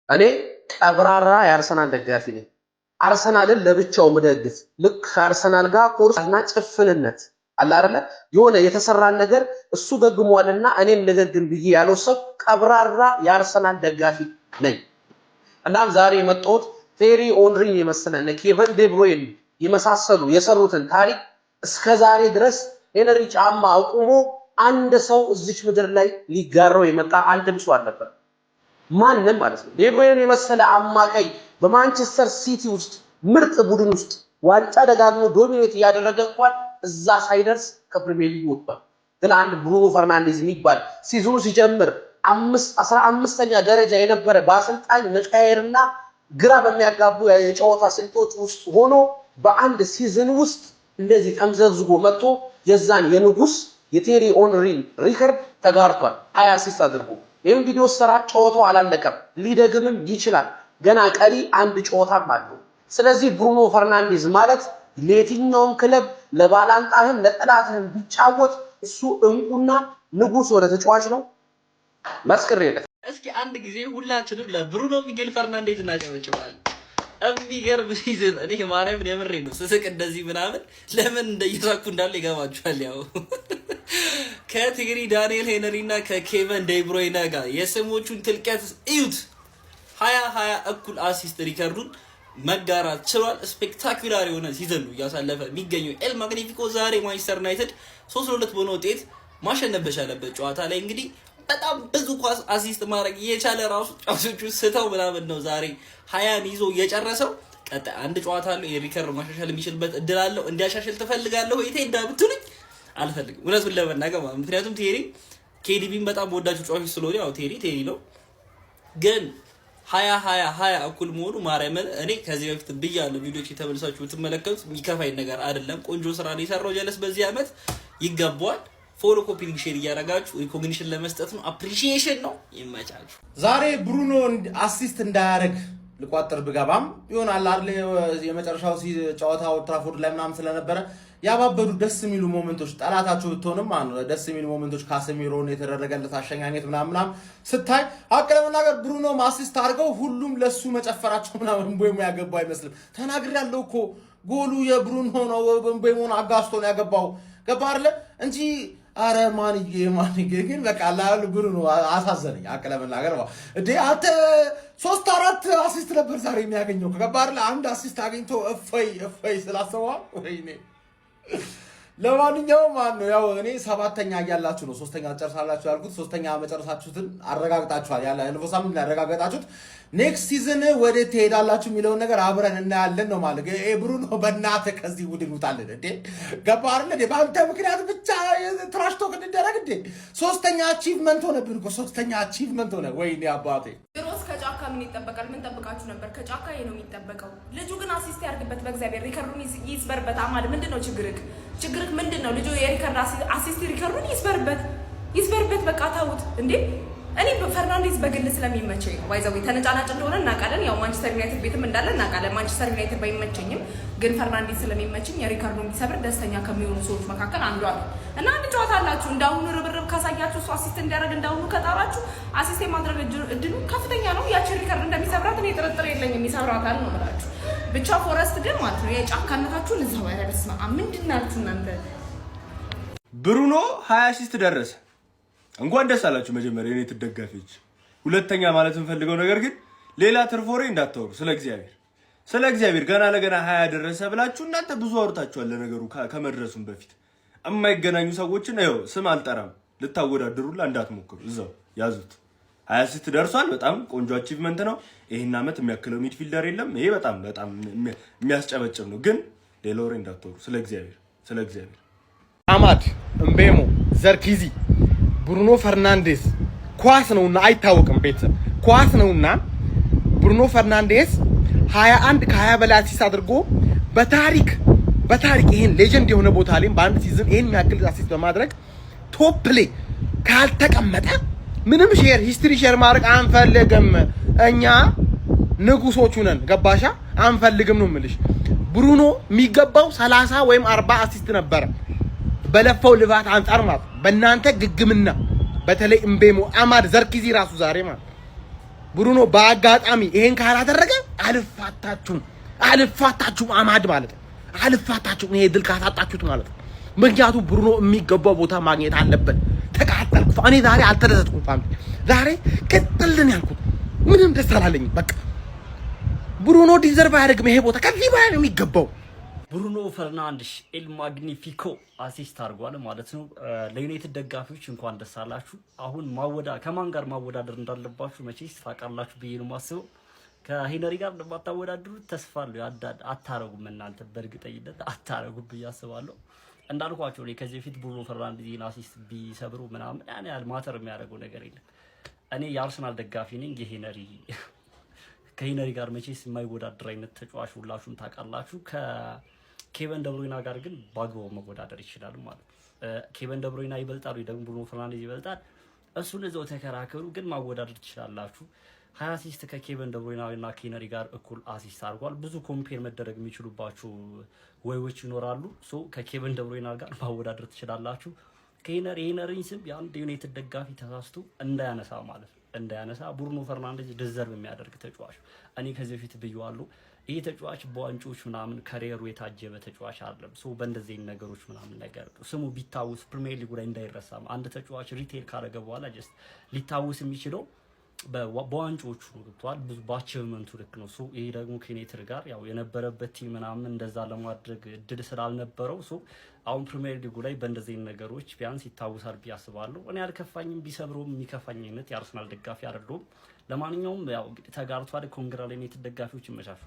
እኔ ቀብራራ የአርሰናል ደጋፊ ነኝ። አርሰናልን ለብቻው ምደግፍ ልክ ከአርሰናል ጋር ቁርጥና ጭፍንነት አለ አይደለ የሆነ የተሰራን ነገር እሱ ደግሟልና እኔም ልደግም ብዬ ያለው ሰው ቀብራራ የአርሰናል ደጋፊ ነኝ። እናም ዛሬ የመጣሁት ቴሪ ኦንሪ የመሰለ ኬቨን ዴ ብሩይን የመሳሰሉ የሰሩትን ታሪክ እስከዛሬ ድረስ ሄነሪ ጫማ አቁሞ አንድ ሰው እዚች ምድር ላይ ሊጋራው የመጣ አንድም ሰው አልነበር። ማንም ማለት ነው። ዴ ብሩይን የመሰለ አማካይ በማንቸስተር ሲቲ ውስጥ ምርጥ ቡድን ውስጥ ዋንጫ ደጋግሞ ዶሚኔት እያደረገ እንኳን እዛ ሳይደርስ ከፕሪሚየር ሊግ ወጥቷል። ግን አንድ ብሩኖ ፈርናንዴዝ የሚባል ሲዝኑ ሲጀምር 15ኛ ደረጃ የነበረ በአሰልጣኝ መቀየርና ግራ በሚያጋቡ የጨዋታ ስልቶች ውስጥ ሆኖ በአንድ ሲዝን ውስጥ እንደዚህ ተምዘዝጎ መጥቶ የዛን የንጉስ የቴሪ ኦንሪን ሪከርድ ተጋርቷል። 20 አሲስት አድርጎ ይህም ቪዲዮ ሰራ ጨዋታው አላለቀም፣ ሊደግምም ይችላል። ገና ቀሪ አንድ ጨዋታም አለው። ስለዚህ ብሩኖ ፈርናንዴዝ ማለት ለየትኛውም ክለብ ለባላንጣህም ለጠላትህም ቢጫወት እሱ እንቁና ንጉስ ወደ ተጫዋች ነው። መስክሬለት እስኪ አንድ ጊዜ ሁላችንም ለብሩኖ ሚጌል ፈርናንዴዝ እናጨበጭባለን። የሚገርም ሲዝን። እኔ ማርያምን የምሬ ነው ስስቅ እንደዚህ ምናምን ለምን እንደየሳኩ እንዳለ ይገባችኋል። ያው ከቴሪ ዳንኤል ሄነሪ እና ከኬቨን ዴ ብሩይነ ጋር የስሞቹን ትልቀት እዩት። 20 እኩል አሲስት ሪከርዱን መጋራት ችሏል። ስፔክታኩላር የሆነ ሲዝን ነው እያሳለፈ የሚገኘው ኤል ማግኒፊኮ ዛሬ ማንቸስተር ዩናይትድ 3-2 በሆነ ውጤት ማሸነፍ በቻለበት ጨዋታ ላይ እንግዲህ በጣም ብዙ ኳስ አሲስት ማድረግ እየቻለ ራሱ ጫሶቹ ስተው ምናምን ነው ዛሬ 20 ይዞ የጨረሰው። ቀጣይ አንድ ጨዋታ አለው የሪከርድ ማሻሻል የሚችልበት እድል አለው። እንዲያሻሽል ትፈልጋለህ ወይ ቴዳ ብትሉኝ አልፈልግም እውነቱን ለመናገር ማለት ምክንያቱም ቴሪ ኬዲቢን በጣም ወዳጁ ጨዋቾች ስለሆነ ያው ቴሪ ነው። ግን 20 እኩል መሆኑ ማርያምን እኔ ከዚህ በፊት ብያለሁ። ቪዲዮዎች የተመለሳችሁ ብትመለከቱት የሚከፋኝ ነገር አይደለም። ቆንጆ ስራ ነው የሰራው ጀለስ በዚህ አመት ይገባዋል። ፎሎ ኮፒ ሊንክ ሼር እያደረጋችሁ ሪኮግኒሽን ለመስጠት ነው። አፕሪሺዬሽን ነው። ይመቻችሁ። ዛሬ ብሩኖ አሲስት እንዳያደርግ ልቋጥር ብገባም ይሆናል አይደል የመጨረሻው ጨዋታ ኦልድ ትራፎርድ ላይ ምናምን ስለነበረ ያባበዱ ደስ የሚሉ ሞመንቶች ጠላታቸው ብትሆንም ማለት ነው ደስ የሚሉ ሞመንቶች ካሰሚሮን የተደረገለት አሸኛኘት ምናምን ስታይ አቀለመና ነገር ብሩኖ አሲስት አድርገው ሁሉም ለሱ መጨፈራቸው ምናምን ቦይሞ ያገባው አይመስልም። ተናግሬያለሁ እኮ ጎሉ የብሩኖ ነው። ቦይሞን አጋስቶ ነው ያገባው ገባ አይደል እንጂ አረ ማንዬ ግን በቃ አላል ብሩኖ አሳዘነኝ። አቀለመና ነገር እንዴ አንተ 3-4 አሲስት ነበር ዛሬ የሚያገኘው ገባ አይደል አንድ አሲስት አግኝቶ እፈይ ስላሰዋ ወይኔ ለማንኛውም ማነው ያው እኔ 7ኛ እያላችሁ ነው 3ኛ ጨርሳላችሁ ያልኩት 3ኛ መጨረሳችሁትን አረጋግጣችኋል። ያለፈው ሳምንት ያረጋግጣችሁት ኔክስት ሲዝን ወደ ትሄዳላችሁ የሚለውን ነገር አብረን እናያለን ነው ማለት ብሩኖ በእናትህ ከዚህ ቡድን ውጣልን እንዴ ገባ አይደል በአንተ ምክንያት ብቻ ትራሽ ቶክ እንደረግ እንዴ 3ኛ አቺቭመንት ሆነብን እኮ 3ኛ አቺቭመንት ሆነ። ወይኔ አባቴ ግሮስ ከጫካ ምን ይጠበቃል? ምን ጠብቃችሁ ነበር? ከጫካ ይሄ ነው የሚጠበቀው። ልጁ ግን አሲስት ያርግበት በእግዚአብሔር ሪከርዱን ይስበርበት። አማድ ምንድነው ችግርክ ምንድነው? ልጁ የሪከርድ አሲስት ሪከርዱን ይስበርበት። በቃ ታውት እንዴ እኔ ፈርናንዴዝ በግል ስለሚመቸኝ ነው። ባይዘው ተነጫናጭ እንደሆነ እናውቃለን። ያው ማንቸስተር ዩናይትድ ቤትም እንዳለ እናውቃለን። ማንቸስተር ዩናይትድ ባይመቸኝም ግን ፈርናንዴዝ ስለሚመቸኝ የሪከርዱን ቢሰብር ደስተኛ ከሚሆኑ ሰዎች መካከል አንዱ አለ እና አንድ ጨዋታ አላችሁ እንዳሁኑ ርብርብ ካሳያችሁ እሱ አሲስት እንዲያደርግ እንዳሁኑ ከጣራችሁ አሲስት የማድረግ እድሉ ከፍተኛ ነው። ያቺ ሪከርድ እንደሚሰብራት እኔ ጥርጥር የለኝም። ይሰብራታል ነው የምላችሁ። ብቻ ፎረስት ግን ማለት ነው የጫካነታችሁን እዛው ያደርስማ ምንድን ናችሁ እናንተ። ብሩኖ 20 አሲስት ደረሰ። እንኳን ደስ አላችሁ። መጀመሪያ የኔ ተደጋፊዎች፣ ሁለተኛ ማለት እንፈልገው ነገር ግን ሌላ ትርፎሬ እንዳታወሩ ስለ እግዚአብሔር ገና ለገና 20 ደረሰ ብላችሁ እናንተ ብዙ አውርታችኋል። ለነገሩ ከመድረሱም በፊት የማይገናኙ ሰዎችን ነው ስም አልጠራም ልታወዳድሩላ እንዳትሞክሩ እዛው ያዙት። 20 አሲስት ደርሷል። በጣም ቆንጆ አቺቭመንት ነው። ይሄን አመት የሚያክለው ሚድፊልደር የለም። ይሄ በጣም የሚያስጨበጭብ ነው። ግን ሌላ ወሬ እንዳታወሩ ስለ እግዚአብሔር። አማድ እምቤሞ ዘርኪዚ ብሩኖ ፈርናንዴዝ ኳስ ነውና አይታወቅም። ቤተሰብ ኳስ ነውና ብሩኖ ፈርናንዴዝ 21 ከ20 በላይ አሲስት አድርጎ በታሪክ ይሄን ሌጀንድ የሆነ ቦታ ላይ በአንድ ሲዝን ይሄን ያክል አሲስት በማድረግ ቶፕ ላይ ካልተቀመጠ ምንም ሂስትሪ ሼር ማድረግ አንፈልግም። እኛ ንጉሶቹ ነን። ገባሻ? አንፈልግም ነው የምልሽ። ብሩኖ የሚገባው 30 ወይም 40 አሲስት ነበረ በለፈው ልባት አንጻር ማለት በእናንተ ግግምና በተለይ እምቤሞ አማድ ዘርኪዚ ራሱ ዛሬ ማለት ብሩኖ በአጋጣሚ ይሄን ካላደረገ አልፋታችሁም አማድ ማለት ነው። አልፋታችሁም ይሄ ድል ካታጣችሁት ማለት ነው። ምክንያቱም ብሩኖ የሚገባው ቦታ ማግኘት አለበት። ተቃጠልኩ። እኔ ዛሬ አልተደሰትኩም። ፋሚሊ ዛሬ ቅጥልን ያልኩት ምንም ደስ አላለኝም። በቃ ብሩኖ ዲዘርቭ አያደርግም ይሄ ቦታ ከዚህ በላይ ነው የሚገባው። ብሩኖ ፈርናንዴዝ ኤል ማግኒፊኮ አሲስት አድርጓል ማለት ነው። ለዩናይትድ ደጋፊዎች እንኳን ደስ አላችሁ። አሁን ከማን ጋር ማወዳደር እንዳለባችሁ መቼስ ታውቃላችሁ ብዬ ነው የማስበው። ከሄነሪ ጋር እንደማታወዳድሩት ተስፋ አለኝ። አታረጉም እናንተ በእርግጠኝነት አታረጉም ብዬ አስባለሁ። እንዳልኳቸው እኔ ከዚህ በፊት ብሩኖ ፈርናንዴዝን አሲስት ቢሰብሩ ምናምን ያኔ ማተር የሚያደርገው ነገር የለም። እኔ የአርሰናል ደጋፊ ነኝ። ከሄነሪ ጋር መቼስ የማይወዳደር አይነት ተጫዋች ሁላችሁም ታውቃላችሁ። ከኬቨን ደብሮይና ጋር ግን በአግባቡ መወዳደር ይችላል ማለት ነው። ኬቨን ደብሮይና ይበልጣል ወይ ደግሞ ብሩኖ ፈርናንዴዝ ይበልጣል? እሱን እዛው ተከራከሩ፣ ግን ማወዳደር ትችላላችሁ። 20 አሲስት ከኬቨን ደብሮይና እና ከሄነሪ ጋር እኩል አሲስት አድርጓል። ብዙ ኮምፔር መደረግ የሚችሉባችሁ ወይዎች ይኖራሉ። ሶ ከኬቨን ደብሮይና ጋር ማወዳደር ትችላላችሁ። ከሄነሪን ስም የአንድ ዩናይትድ ደጋፊ ተሳስቶ እንዳያነሳ ማለት ነው። እንዳያነሳ ብሩኖ ፈርናንዴዝ ዲዘርቭ የሚያደርግ ተጫዋች እኔ ከዚህ በፊት ብየዋለሁ። ይሄ ተጫዋች በዋንጫዎች ምናምን ካሪየሩ የታጀበ ተጫዋች አይደለም። ሶ በእንደዚህ ነገሮች ምናምን ነገር ስሙ ቢታወስ ፕሪሚየር ሊግ ላይ እንዳይረሳም አንድ ተጫዋች ሪቴል ካደረገ በኋላ ጀስት ሊታወስ የሚችለው በዋንጫዎቹ ገብቷል። ብዙ በአቺቭመንቱ ልክ ነው። ሶ ይሄ ደግሞ ከዩናይትድ ጋር ያው የነበረበት ቲም ምናምን እንደዛ ለማድረግ እድል ስላልነበረው ሶ አሁን ፕሪሚየር ሊጉ ላይ በእንደዚህ ነገሮች ቢያንስ ይታወሳል ብዬ አስባለሁ። እኔ አልከፋኝም፣ ቢሰብረውም የሚከፋኝ አይነት የአርሰናል ደጋፊ አይደለሁም። ለማንኛውም ያው እንግዲህ ተጋርቷል። ኮንግራ ለዩናይትድ ደጋፊዎች ይመቻቹ።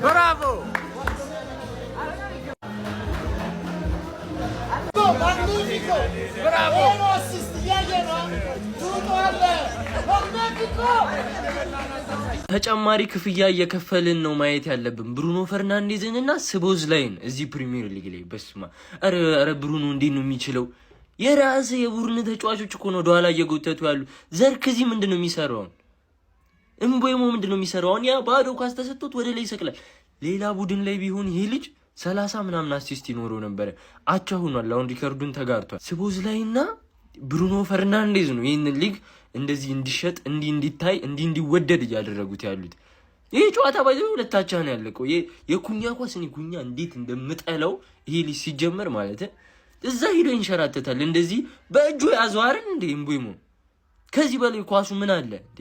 ብራቮ ተጨማሪ ክፍያ እየከፈልን ነው ማየት ያለብን ብሩኖ ፈርናንዴዝን እና ስቦዝ ላይን እዚህ ፕሪሚየር ሊግ ላይ በስማ አረ ብሩኖ እንዴት ነው የሚችለው? የራስ የቡድን ተጫዋቾች እኮ ነው ወደኋላ እየጎተቱ ያሉ። ዘርክዚ ምንድነው የሚሰራው? እምቦይሞ ምንድነው የሚሰራው? ያ ባዶ ኳስ ተሰጥቶት ወደ ላይ ይሰቅላል። ሌላ ቡድን ላይ ቢሆን ይሄ ልጅ 30 ምናምን አሲስት ይኖረው ነበር። አቻ ሆኗል። አሁን ሪከርዱን ተጋርቷል። ስቦዝ ላይና ብሩኖ ፈርናንዴዝ ነው ይሄን ሊግ እንደዚህ እንዲሸጥ እንዲታይ እንዲወደድ እያደረጉት ያሉት። ይሄ ጨዋታ ባይዘው ሁለታቻ ነው ያለቀው። የኩኛ ኳስ እኔ ኩኛ እንዴት እንደምጠላው ይሄ ልጅ ሲጀመር ማለት እዛ ሄዶ ይንሸራተታል። እንደዚህ በእጁ ያዘዋርን እንደ እምቦይሞ ከዚህ በላይ ኳሱ ምን አለ እንዴ?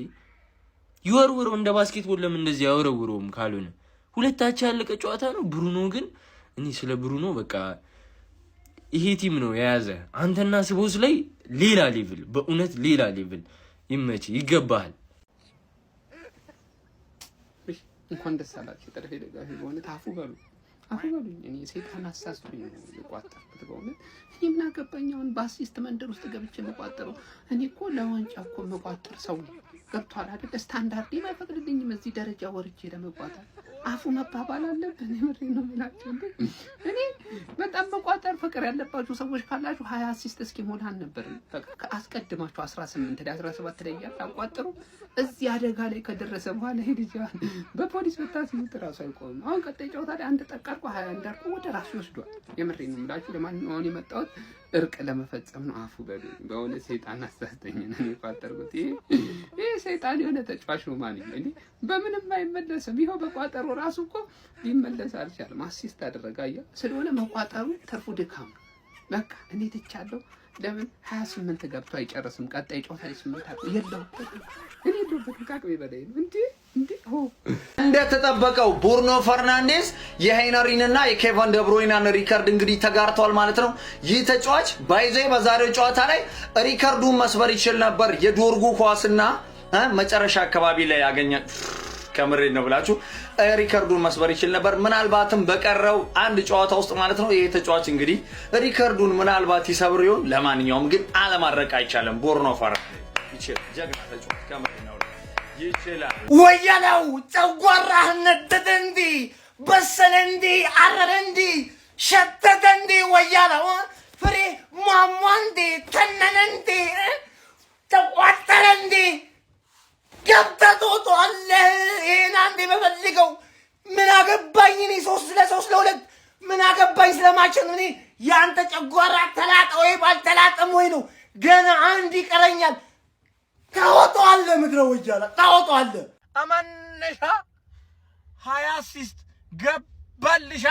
ይወርውረው እንደ ባስኬትቦል ለምን እንደዚህ ያወረውረውም? ካልሆነ ሁለታቻ ያለቀ ጨዋታ ነው። ብሩኖ ግን እኔ ስለ ብሩኖ በቃ ይሄ ቲም ነው የያዘ። አንተና ስቦስ ላይ ሌላ ሌቭል፣ በእውነት ሌላ ሌቭል። ይመች ይገባሃል። እንኳን ደስ አላችሁ ጠረፌ ደጋፊ በእውነት አፉ በሉኝ። እኔ ሰይጣን አሳስቶኝ ነው የቋጠርኩት በእውነት። እኔ ምን አገባኝ አሁን በአሲስት መንደር ውስጥ ገብቼ የምቋጠረው? እኔ እኮ ለዋንጫ እኮ የምቋጠር ሰው ነው። ገብቷል አይደል? ስታንዳርድ አይፈቅድልኝም እዚህ ደረጃ ወርጄ ለመቋጠር። አፉ መባባል አለብን። የምሬን ነው የምላቸው። እኔ በጣም መቋጠር ፍቅር ያለባችሁ ሰዎች ካላችሁ 20 አሲስት እስኪ ሞላን ነበር። በቃ አስቀድማችሁ 18 ላይ 17 ላይ ያቋጠሩ። እዚህ አደጋ ላይ ከደረሰ በኋላ ሄድጃን በፖሊስ በታስይዙት ራሱ አይቆምም። አሁን ቀጣይ ጨዋታ ላይ አንድ ጠቃርቆ 20 እንዳርቆ ወደ ራሱ ይወስዷል። የምሬን ነው የምላችሁ። ለማንኛውም የመጣሁት እርቅ ለመፈጸም ነው። አፉ በሉኝ በእውነት ሰይጣን አሳስተኝ ነው የቋጠርኩት። ይሄ ሰይጣን የሆነ ተጫዋች ነው ማለት ነው እንዴ! በምንም አይመለስም። ይሄው በቋጠሩ ራሱ እኮ ሊመለስ አልቻለም። አሲስት አደረጋያ ስለሆነ መቋጠሩ ትርፉ ድካም ነው። በቃ እኔ ትቻለሁ። ለምን 28 ገብቶ አይጨርስም? ቀጣይ ጨዋታ ላይ 8 አጥቶ የለውበትም። እኔ የለውበትም ከአቅሜ በላይ ነው እንዴ! እንደተጠበቀው ብሩኖ ፈርናንዴዝ የሄነሪንና የኬቨን ደብሮይናን ሪከርድ እንግዲህ ተጋርቷል ማለት ነው። ይህ ተጫዋች ባይዘይ በዛሬው ጨዋታ ላይ ሪከርዱን መስበር ይችል ነበር። የዶርጉ ኳስና መጨረሻ አካባቢ ላይ ያገኘ ከምሬ ነው ብላችሁ ሪከርዱን መስበር ይችል ነበር። ምናልባትም በቀረው አንድ ጨዋታ ውስጥ ማለት ነው። ይሄ ተጫዋች እንግዲህ ሪከርዱን ምናልባት ይሰብር ይሆን። ለማንኛውም ግን አለማድረቅ አይቻልም። ብሩኖ ፈርናንዴዝ ይችላል። ጀግና ተጫዋች ከምሬ ነው ይችላል። ወያለው ጨጓራህ ነደደ እንዲ በሰለ እንዲ አረረ እንዲ ሸተተ እንዲ ወያለው ፍሬ ሟሟ እንዲ ተነነ እንዲ ተቋጠረ እንዲ ገብተቶቶ አለ። ይሄን አንዴ በፈልገው ምን አገባኝ እኔ 3-2 ምን አገባኝ ስለማችን እኔ ያንተ ጨጓራ ተላጠ ወይ ባልተላጠም ወይ ነው። ገና አንድ ይቀረኛል። ታወጣዋለህ ምድረ ወጃላ ታወጣዋለህ። አማነሻ 20 አሲስት ገባልሻ።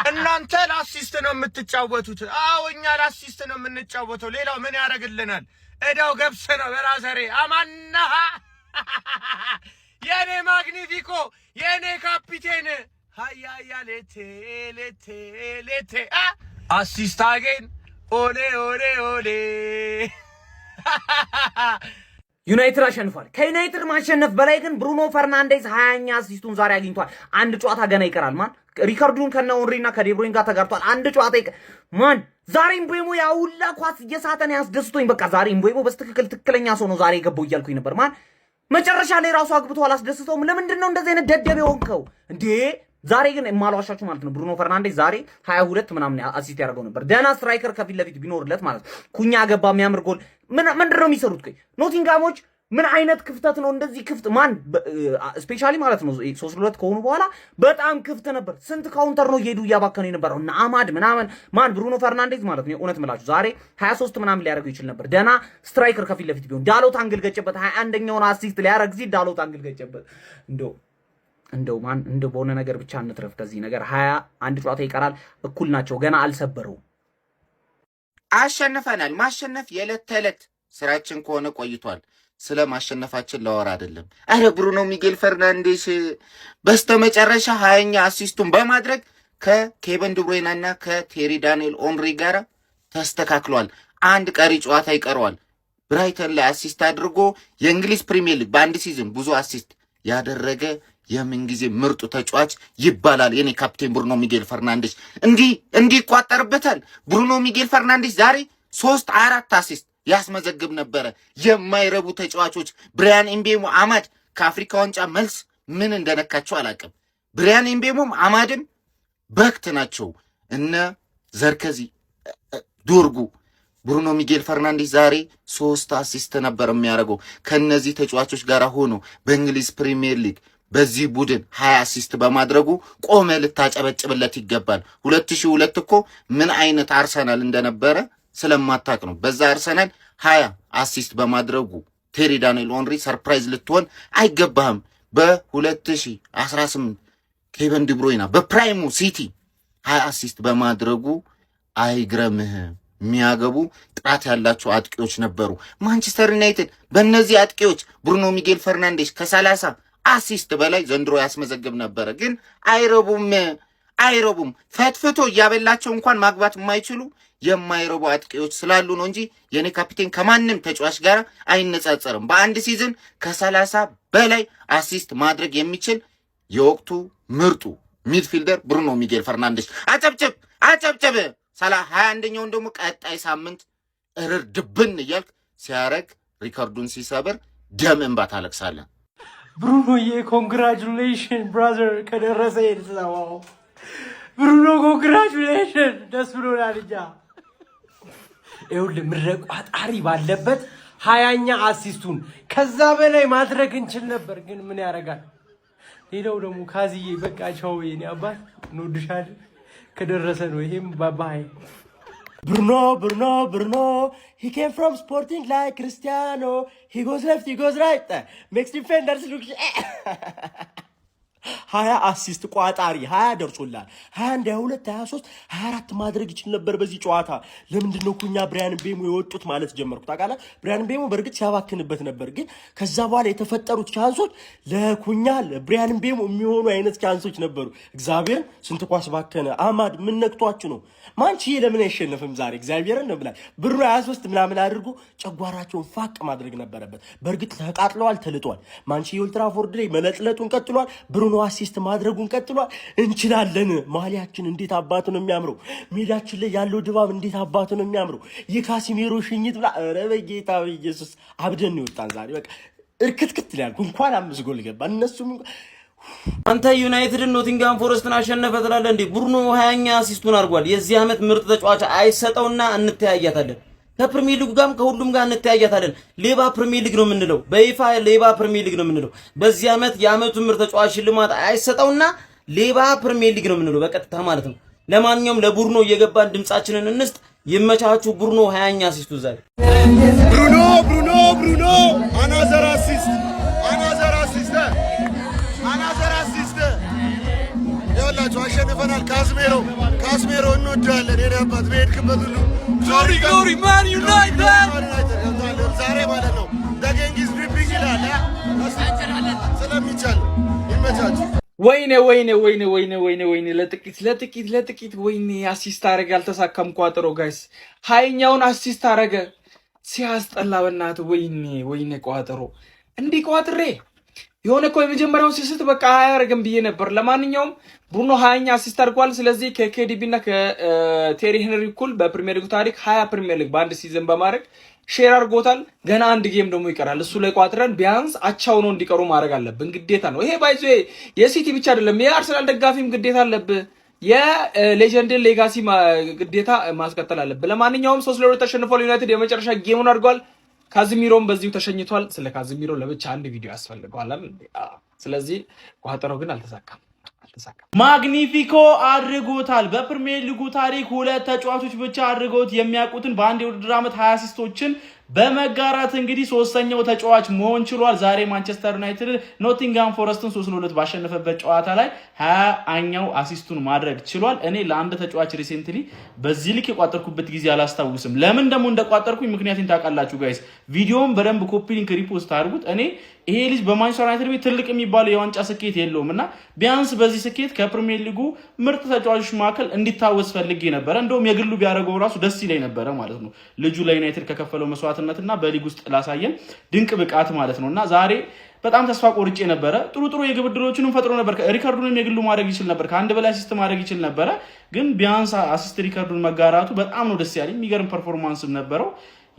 እናንተ ለአሲስት ነው የምትጫወቱት። አዎ እኛ ለአሲስት ነው የምንጫወተው። ሌላው ምን ያደርግልናል? እዳው ገብስ ነው በራዘሬ። አማናሃ የኔ ማግኒፊኮ የኔ ካፒቴን ሃያ ሌቴ ሌቴ ሌቴ አሲስት አገኝ ኦሌ ኦሌ ኦሌ። ዩናይትድ አሸንፏል። ከዩናይትድ ማሸነፍ በላይ ግን ብሩኖ ፈርናንዴዝ 20ኛ አሲስቱን ዛሬ አግኝቷል። አንድ ጨዋታ ገና ይቀራል። ማን ሪካርዱን ከነ ኦንሪና ከዴብሮይን ጋር ተጋርቷል። አንድ ጨዋታ ማን ዛሬ ምቤሞ ያውላ ኳስ እየሳተን ያስደስቶኝ። በቃ ዛሬ ምቤሞ በስትክክል ትክክለኛ ሰው ነው ዛሬ የገባው እያልኩኝ ነበር። ማን መጨረሻ ላይ ራሱ አግብቶ አላስደስተውም። ለምንድን ነው እንደዚህ አይነት ደደብ የሆንከው እንዴ? ዛሬ ግን የማልዋሻችሁ ማለት ነው ብሩኖ ፈርናንዴዝ ዛሬ 22 ምናምን አሲስት ያደርገው ነበር። ደህና ስትራይከር ከፊት ለፊት ቢኖርለት ማለት ነው። ኩኛ ገባ የሚያምር ጎል። ምንድን ነው የሚሰሩት? ቆይ ኖቲንጋሞች ምን አይነት ክፍተት ነው እንደዚህ ክፍት? ማን ስፔሻሊ ማለት ነው 3-2 ከሆኑ በኋላ በጣም ክፍት ነበር። ስንት ካውንተር ነው እየሄዱ እያባከኑ የነበረው እና አማድ ምናምን። ማን ብሩኖ ፈርናንዴዝ ማለት ነው እውነት ምላችሁ ዛሬ 23 ምናምን ሊያደርገው ይችል ነበር። ደህና ስትራይከር ከፊት ለፊት ቢሆን ዳሎት አንግል ገጨበት። 21ኛውን አሲስት ሊያደርግ ሲል ዳሎት አንግል ገጨበት። እንደው በሆነ ነገር ብቻ እንትረፍ ከዚህ ነገር። 21 ጨዋታ ይቀራል። እኩል ናቸው። ገና አልሰበረውም። አሸንፈናል። ማሸነፍ የዕለት ተዕለት ስራችን ከሆነ ቆይቷል። ስለ ማሸነፋችን ለወራ አይደለም። አረ ብሩኖ ሚጌል ፈርናንዴስ በስተመጨረሻ 20ኛ አሲስቱን በማድረግ ከኬቨን ዲ ብሩይና እና ከቴሪ ዳንኤል ኦንሪ ጋር ተስተካክሏል። አንድ ቀሪ ጨዋታ ይቀረዋል። ብራይተን ላይ አሲስት አድርጎ የእንግሊዝ ፕሪሚየር ሊግ በአንድ ሲዝን ብዙ አሲስት ያደረገ የምንጊዜ ምርጡ ተጫዋች ይባላል የኔ ካፕቴን ብሩኖ ሚጌል ፈርናንዴስ። እንዲህ ይቋጠርበታል። ብሩኖ ሚጌል ፈርናንዴስ ዛሬ 3-4 አሲስት ያስመዘግብ ነበረ። የማይረቡ ተጫዋቾች ብሪያን ኤምቤሞ፣ አማድ ከአፍሪካ ዋንጫ መልስ ምን እንደነካቸው አላውቅም። ብሪያን ኤምቤሞም አማድም በክት ናቸው። እነ ዘርከዚ ዶርጉ። ብሩኖ ሚጌል ፈርናንዴስ ዛሬ 3 አሲስት ነበር የሚያደርገው። ከነዚህ ተጫዋቾች ጋር ሆኖ በእንግሊዝ ፕሪሚየር ሊግ በዚህ ቡድን 20 አሲስት በማድረጉ ቆመ ልታጨበጭብለት ይገባል። 2002 እኮ ምን አይነት አርሰናል እንደነበረ ስለማታቅ ነው። በዛ አርሰናል 20 አሲስት በማድረጉ ቴሪ ዳንኤል ኦንሪ ሰርፕራይዝ ልትሆን አይገባህም። በ2018 ኬቨን ዲ ብሩይና በፕራይሙ ሲቲ 20 አሲስት በማድረጉ አይግረምህ። የሚያገቡ ጥራት ያላቸው አጥቂዎች ነበሩ ማንቸስተር ዩናይትድ። በእነዚህ አጥቂዎች ብሩኖ ሚጌል ፈርናንዴስ ከ30 አሲስት በላይ ዘንድሮ ያስመዘግብ ነበረ። ግን አይረቡም። ፈትፍቶ እያበላቸው እንኳን ማግባት የማይችሉ የማይረቡ አጥቂዎች ስላሉ ነው እንጂ የኔ ካፒቴን ከማንም ተጫዋች ጋር አይነጻጸርም። በአንድ ሲዝን ከ30 በላይ አሲስት ማድረግ የሚችል የወቅቱ ምርጡ ሚድፊልደር ብሩኖ ሚጌል ፈርናንዴስ። አጨብጭብ 21ኛውን ደግሞ ቀጣይ ሳምንት እርር ድብን እያልክ ሲያረግ ሪካርዱን ሲሰብር ደም እንባ ታለቅሳለህ። ብሩኖዬ ኮንግራቹሌሽን ብራዘር፣ ከደረሰ ይልሰዋው። ብሩኖ ኮንግራቹሌሽን፣ ደስ ብሎናል። እኛ ይኸውልህ ምድረ ቋጣሪ ባለበት 20ኛ አሲስቱን ከዛ በላይ ማድረግ እንችል ነበር፣ ግን ምን ያደርጋል። ሌላው ደግሞ ካዝዬ በቃ ቻው የኔ አባት፣ እንወድሻለን። ከደረሰ ነው ይሄም ባባይ። Bruno, he came from Sporting like Cristiano. He goes left, he goes right. Makes defenders look... 20 አሲስት ቋጣሪ 20 ደርሶላል። 21 22 23 24 ማድረግ ይችል ነበር በዚህ ጨዋታ። ለምንድን ነው ኩኛ ብሪያን ቤሞ የወጡት ማለት ጀመርኩ። ታውቃለህ ብሪያን ቤሞ በእርግጥ ሲያባክንበት ነበር፣ ግን ከዛ በኋላ የተፈጠሩት ቻንሶች ለኩኛ ለብሪያን ቤሞ የሚሆኑ አይነት ቻንሶች ነበሩ። እግዚአብሔርን ስንት ኳስ ባከነ። አማድ ምን ነክቷችሁ ነው? ማንቺዬ ለምን አይሸነፍም ዛሬ? እግዚአብሔርን ነው ብላ ብሩኖ 23 ምናምን አድርጎ ጨጓራቸውን ፋቅ ማድረግ ነበረበት። በእርግጥ ተቃጥለዋል፣ ተልጧል። ማንቺዬ ኦልትራፎርድ ላይ መለጥለጡን ቀጥሏል። ብሩኖ አሲስት ማድረጉን ቀጥሏል። እንችላለን። ማሊያችን እንዴት አባቱ ነው የሚያምረው! ሜዳችን ላይ ያለው ድባብ እንዴት አባቱ ነው የሚያምረው! የካሲሜሮ ሽኝት ብላ ኧረ በጌታ በኢየሱስ አብደን ይወጣን ዛሬ። በቃ እርክትክት ይላል። እንኳን 5 ጎል ገባ። እነሱም አንተ ዩናይትድን ኖቲንጋም ፎረስትን አሸነፈ ትላለህ እንዴ? ብሩኖ 20ኛ አሲስቱን አድርጓል። የዚህ ዓመት ምርጥ ተጫዋች አይሰጠውና እንተያያታለን። ከፕሪሚየር ሊጉ ጋርም ከሁሉም ጋር እንተያያታለን። ሌባ ፕሪሚየር ሊግ ነው የምንለው፣ በይፋ ሌባ ፕሪሚየር ሊግ ነው የምንለው። በዚህ ዓመት የዓመቱ ምርጥ ተጫዋች ሽልማት አይሰጠውና ሌባ ፕሪሚየር ሊግ ነው የምንለው በቀጥታ ማለት ነው። ለማንኛውም ለብሩኖ እየገባን ድምጻችንን እንስጥ። ይመቻችሁ። ብሩኖ 20ኛ አሲስቱ ዛሬ ብሩኖ አናዘር አሲስት ይኸውላችሁ አሸንፈናል። ካስሜሮ እንወዳለን። የኔ አባት በሄድክበት ሁሉ ግሎሪ ማን ዩናይትድ ዛሬ ማለት ነው ደገንጊዝ ድሪፒንግ ይላል ስለሚቻል ይመቻችሁ። ወይኔ ለጥቂት ወይኔ አሲስት አረገ። አልተሳካም ቋጥሮ ጋይስ 20ኛውን አሲስት አረገ። ሲያስጠላ በእናትህ። ወይኔ ቋጥሮ እንዲህ ቋጥሬ የሆነ እኮ የመጀመሪያውን ሲስት በቃ አያረግም ብዬ ነበር። ለማንኛውም ብሩኖ 20ኛ አሲስት አድርጓል። ስለዚህ ከኬዲቢ እና ከቴሪ ሄንሪ እኩል በፕሪሚየር ሊግ ታሪክ 20 ፕሪሚየር ሊግ በአንድ ሲዝን በማድረግ ሼር አድርጎታል። ገና አንድ ጌም ደግሞ ይቀራል። እሱ ላይ ቋጥረን ቢያንስ አቻው ነው እንዲቀሩ ማድረግ አለብን፣ ግዴታ ነው። ይሄ ባይዞ የሲቲ ብቻ አይደለም የአርሰናል ደጋፊም ግዴታ አለብህ። የሌጀንድን ሌጋሲ ግዴታ ማስቀጠል አለብህ። ለማንኛውም 3-2 ተሸንፏል ዩናይትድ። የመጨረሻ ጌሙን አድርጓል። ካዝሚሮም በዚሁ ተሸኝቷል። ስለ ካዝሚሮ ለብቻ አንድ ቪዲዮ ያስፈልገዋል። ስለዚህ ቋጠሮ ግን አልተሳካም። ማግኒፊኮ አድርጎታል። በፕሪሚየር ሊጉ ታሪክ 2 ተጫዋቾች ብቻ አድርገውት የሚያውቁትን በአንድ የውድድር ዓመት 20 አሲስቶችን በመጋራት እንግዲህ 3ኛው ተጫዋች መሆን ችሏል። ዛሬ ማንቸስተር ዩናይትድ ኖቲንግሃም ፎረስትን 3-2 ባሸነፈበት ጨዋታ ላይ 20ኛው አሲስቱን ማድረግ ችሏል። እኔ ለአንድ ተጫዋች ሪሴንትሊ በዚህ ልክ የቋጠርኩበት ጊዜ አላስታውስም። ለምን ደግሞ እንደቋጠርኩኝ ምክንያቱም ታውቃላችሁ ጋይስ። ቪዲዮውን በደንብ ኮፒ ሊንክ ሪፖስት አድርጉት። እኔ ይሄ ልጅ በማንቸስተር ዩናይትድ ቤት ትልቅ የሚባለው የዋንጫ ስኬት የለውም እና ቢያንስ በዚህ ስኬት ከፕሪሚየር ሊጉ ምርጥ ተጫዋቾች መካከል እንዲታወስ ፈልጌ ነበረ። እንደውም የግሉ ቢያደርገው ራሱ ደስ ይለኝ ነበረ ማለት ነው። ልጁ ለዩናይትድ ከከፈለው መስዋዕትነትና በሊግ ውስጥ ላሳየን ድንቅ ብቃት ማለት ነው። እና ዛሬ በጣም ተስፋ ቆርጬ ነበረ። ጥሩ የግብ ዕድሎችንም ፈጥሮ ነበር። ሪከርዱንም የግሉ ማድረግ ይችል ነበር። ከአንድ በላይ አሲስት ማድረግ ይችል ነበረ። ግን ቢያንስ አሲስት ሪከርዱን መጋራቱ በጣም ነው ደስ ያለኝ። የሚገርም ፐርፎርማንስም ነበረው።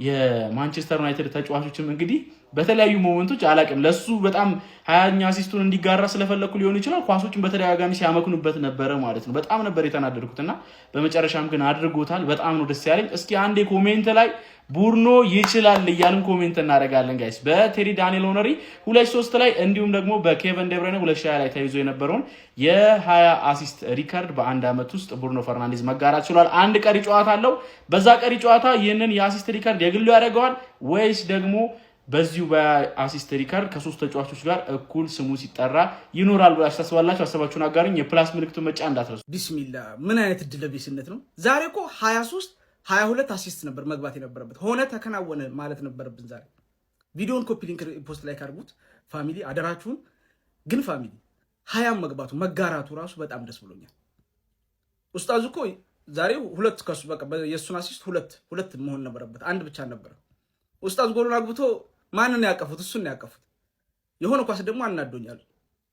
የማንቸስተር ዩናይትድ ተጫዋቾችም እንግዲህ በተለያዩ ሞመንቶች አላቅም ለሱ በጣም 20ኛ አሲስቱን እንዲጋራ ስለፈለኩ ሊሆን ይችላል ኳሶችን በተደጋጋሚ ሲያመክኑበት ነበረ ማለት ነው። በጣም ነበር የተናደድኩትና በመጨረሻም ግን አድርጎታል። በጣም ነው ደስ ያለኝ። እስኪ አንዴ ኮሜንት ላይ ቡርኖ ይችላል እያልን ኮሜንት እናደርጋለን ጋይስ። በቴሪ ዳንኤል ኦነሪ 2-3 ላይ እንዲሁም ደግሞ በኬቨን ደብረነ 2020 ላይ ተይዞ የነበረውን የ20 አሲስት ሪከርድ በአንድ ዓመት ውስጥ ብሩኖ ፈርናንዴዝ መጋራት ችሏል። አንድ ቀሪ ጨዋታ አለው። በዛ ቀሪ ጨዋታ ይህንን የአሲስት ሪከርድ የግሉ ያደርገዋል ወይስ ደግሞ በዚሁ በአሲስት ሪከርድ ከ3 ተጫዋቾች ጋር እኩል ስሙ ሲጠራ ይኖራል ብላችሁ ታስባላችሁ? ሀሳባችሁን አጋሩኝ። የፕላስ ምልክቱን መጫን እንዳትረሱ። ቢስሚላ ምን አይነት እድለቢስነት ነው! ዛሬ እኮ 22 አሲስት ነበር መግባት የነበረበት። ሆነ ተከናወነ ማለት ነበረብን ዛሬ። ቪዲዮን ኮፒ ሊንክ ፖስት ላይ ካርጉት ፋሚሊ አደራችሁን። ግን ፋሚሊ 20 መግባቱ መጋራቱ ራሱ በጣም ደስ ብሎኛል። ኡስታዝ እኮ ዛሬ 2 ከሱ በቃ የሱን አሲስት ሁለት መሆን ነበረበት፣ አንድ ብቻ ነበር። ኡስታዝ ጎሉን አግብቶ ማንን ያቀፉት? እሱን ያቀፉት። የሆነ ኳስ ደግሞ አናዶኛል።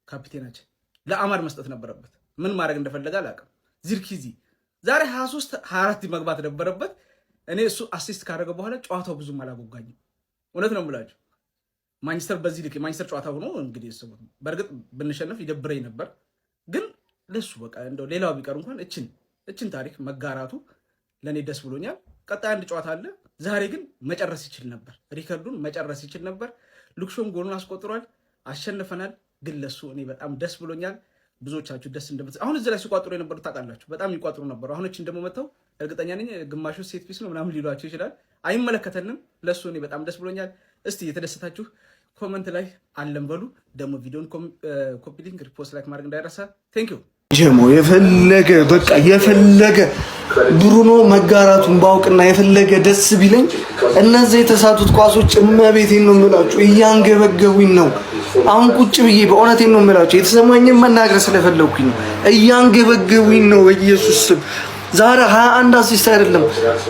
ካፒቴናችን ለአማድ መስጠት ነበረበት። ምን ማድረግ እንደፈለገ አላውቅም። ዚርኪዚ ዛሬ 23-24 መግባት ነበረበት። እኔ እሱ አሲስት ካደረገ በኋላ ጨዋታው ብዙም አላጓጓኝም። እውነት ነው የምላችሁ። ማንቸስተር በዚህ ልክ ማንቸስተር ጨዋታ ሆኖ እንግዲህ እሱት በእርግጥ ብንሸነፍ ይደብረኝ ነበር። ግን ለሱ በቃ እንደው ሌላው ቢቀር እንኳን እችን ታሪክ መጋራቱ ለኔ ደስ ብሎኛል። ቀጣይ አንድ ጨዋታ አለ። ዛሬ ግን መጨረስ ይችል ነበር፣ ሪከርዱን መጨረስ ይችል ነበር። ሉክሾም ጎሉን አስቆጥሯል፣ አሸንፈናል። ግን ለሱ እኔ በጣም ደስ ብሎኛል። ብዙዎቻችሁ ደስ እንደምትል አሁን እዚህ ላይ ሲቋጥሩ የነበሩት ታውቃላችሁ፣ በጣም ይቋጥሩ ነበር። አሁን እቺን ደግሞ መተው እርግጠኛ ነኝ ግማሹ ሴት ፒስ ነው ምናምን ሊሏቸው ይችላል። አይመለከተንም። ለሱ እኔ በጣም ደስ ብሎኛል። እስቲ የተደሰታችሁ ኮመንት ላይ አለን በሉ። ደግሞ ቪዲዮን ኮፒ ሊንክ ሪፖስት ላይክ ማድረግ እንዳይረሳ። ቴንክ ዩ ጀሞ የፈለገ ብሩኖ መጋራቱን ባውቅና የፈለገ ደስ ቢለኝ እነዚህ የተሳቱት ኳሶች እመቤቴን ነው የምላችሁ እያንገበገቡኝ ነው። አሁን ቁጭ ብዬ በእውነቴን ነው የምላችሁ የተሰማኝን መናገር ስለፈለኩኝ ነው። እያንገበገቡኝ ነው በኢየሱስ ስም። ዛሬ 21 አሲስት አይደለም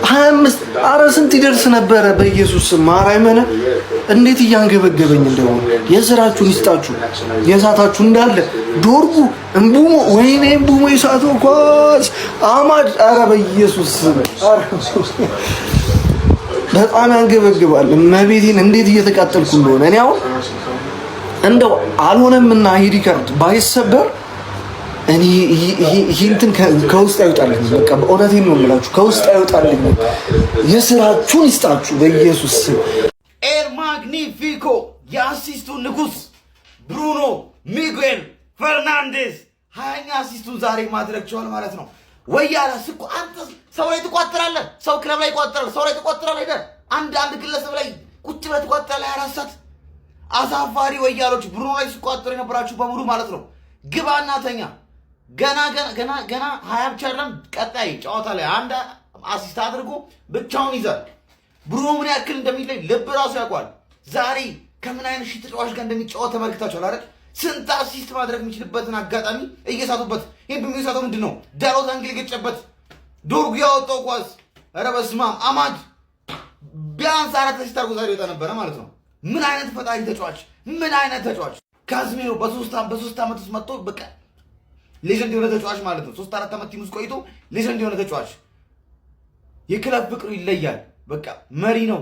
25 አረ ስንት ይደርስ ነበረ በኢየሱስ ስም። ማርያምን እንዴት እያንገበገበኝ እንደሆነ የስራችሁን ይስጣችሁ። የሳታችሁ እንዳለ ዶርጉ እንቡሞ ወይኔ እንቡሞ የሳተው ኳስ አማድ አረ በኢየሱስ ስም በጣም ያንገበግባል። መቤቴን እንዴት እየተቃጠልኩ እንደሆነ እኔ አሁን እንደው አልሆነምና ይሄ ሪከርድ ባይሰበር እኔ ይሄንትን ከውስጥ አይወጣልኝ። በቃ በእውነቴን ነው የምላችሁ ከውስጥ አይወጣልኝ። የስራችሁን ይስጣችሁ በኢየሱስ ስም። ኤል ማግኒፊኮ የአሲስቱ ንጉስ ብሩኖ ሚጌል ፈርናንዴዝ 20ኛ አሲስቱን ዛሬ ማድረግ ችሏል ማለት ነው። ወያላስ እኮ አንተ ሰው ላይ ትቋጥራለህ። ሰው ክለብ ላይ ይቋጥራል። ሰው ላይ ትቋጥራለህ። አይደል አንድ ግለሰብ ላይ ቁጭ ብለህ ትቋጥራለህ 24 ሰዓት። አሳፋሪ ወያሎች ብሩኖ ላይ ሲቋጥሩ የነበራችሁ በሙሉ ማለት ነው። ግባና ተኛ። ገና 20 ብቻ አይደለም ቀጣይ ጨዋታ ላይ አንድ አሲስት አድርጎ ብቻውን ይዛል። ብሩኖ ምን ያክል እንደሚለይ ልብ ራሱ ያውቋል። ዛሬ ከምን አይነት ሺህ ተጫዋች ጋር እንደሚጫወት ተመልክታችኋል አይደል? ስንት አሲስት ማድረግ የሚችልበትን አጋጣሚ እየሳቱበት። ይሄን በሚሳተው ምንድን ነው ዳሎት አንግል የገጨበት ዶርጉ ያወጣው ኳስ። ኧረ በስመ አብ አማድ ቢያንስ 4 አሲስት አድርጎ ዛሬ ይወጣ ነበረ ማለት ነው። ምን አይነት ፈጣሪ ተጫዋች! ምን አይነት ተጫዋች! ካዝሜሮ በሶስት ዓመት ውስጥ መጥቶ በቃ ሌጀንድ የሆነ ተጫዋች ማለት ነው። 3-4 ዓመት ቲም ውስጥ ቆይቶ ሌጀንድ የሆነ ተጫዋች። የክለብ ፍቅሩ ይለያል። በቃ መሪ ነው።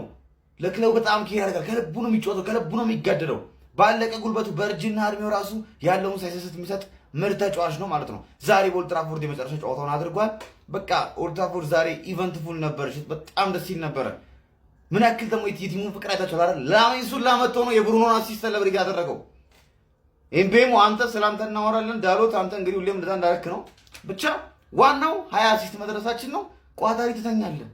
ለክለቡ በጣም ኬር ያደርጋል። ከልቡ ነው የሚጫወተው፣ ከልቡ ነው የሚጋደለው። ባለቀ ጉልበቱ በእርጅና እድሜው ራሱ ያለውን ሳይሰስት የሚሰጥ ምርጥ ተጫዋች ነው ማለት ነው። ዛሬ በኦልድ ትራፎርድ የመጨረሻ ጨዋታውን አድርጓል። በቃ ኦልድ ትራፎርድ ዛሬ ኢቨንት ፉል ነበረች። በጣም ደስ ይል ነበረ። ምን ያክል ደግሞ የቲሙን ፍቅር አይታችኋል አይደል? ላሜንሱን ላመጣው ነው የብሩኖን አሲስት ሰለብሬት ያደረገው። ኤምቤሞ አንተ ሰላምታ እናወራለን። ዳሎት አንተ እንግዲህ ሁሌም እንደዛ እንዳረክ ነው። ብቻ ዋናው 20 አሲስት መድረሳችን ነው። ቋታሪ ትተኛለህ።